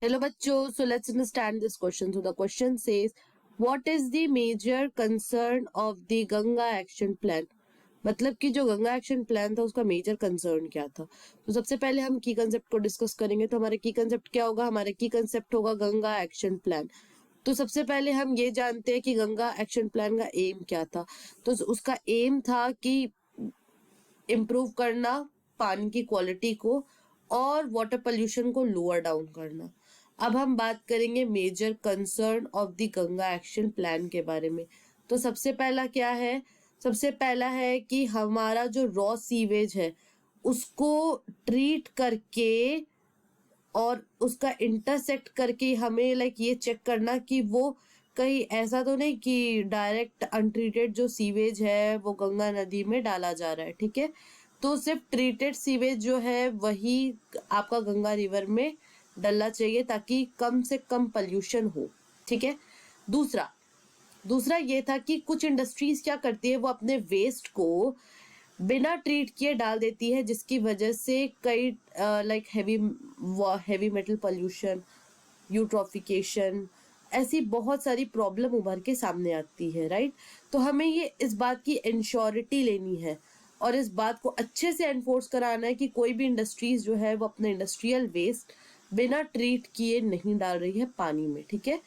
Hello bachcho, so let's understand this question. So the question says, what is the major concern of the Ganga Action Plan? मतलब कि जो Ganga action plan था उसका major concern क्या था। तो सबसे पहले हम की कंसेप्ट को डिस्कस करेंगे। तो हमारा की कंसेप्ट क्या होगा? हमारा की कंसेप्ट होगा गंगा एक्शन प्लान। तो सबसे पहले हम ये जानते हैं कि गंगा एक्शन प्लान का एम क्या था। तो उसका एम था कि इम्प्रूव करना पानी की क्वालिटी को और वाटर पोल्यूशन को लोअर डाउन करना। अब हम बात करेंगे major concern of the Ganga action plan के बारे में। तो सबसे पहला क्या है? सबसे पहला है कि हमारा जो रॉ सीवेज है उसको ट्रीट करके और उसका इंटरसेक्ट करके हमें ये चेक करना कि वो कहीं ऐसा तो नहीं कि डायरेक्ट अनट्रीटेड जो सीवेज है वो गंगा नदी में डाला जा रहा है। ठीक है, तो सिर्फ ट्रीटेड सीवेज जो है वही आपका गंगा रिवर में डलना चाहिए ताकि कम से कम पॉल्यूशन हो। ठीक है, दूसरा ये था कि कुछ इंडस्ट्रीज क्या करती है, वो अपने वेस्ट को बिना ट्रीट किए डाल देती है, जिसकी वजह से कई हैवी मेटल पॉल्यूशन, यूट्रोफिकेशन, ऐसी बहुत सारी प्रॉब्लम उभर के सामने आती है। राइट, तो हमें ये इस बात की इंश्योरिटी लेनी है और इस बात को अच्छे से एनफोर्स कराना है कि कोई भी इंडस्ट्रीज जो है वो अपने इंडस्ट्रियल वेस्ट बिना ट्रीट किए नहीं डाल रही है पानी में। ठीक है,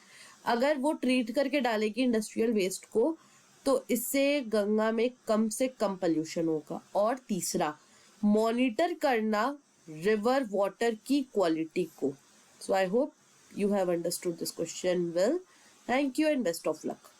अगर वो ट्रीट करके डालेगी इंडस्ट्रियल वेस्ट को तो इससे गंगा में कम से कम पोल्यूशन होगा। और तीसरा, मॉनिटर करना रिवर वाटर की क्वालिटी को। So I hope you have understood this question well. Thank you and best of luck.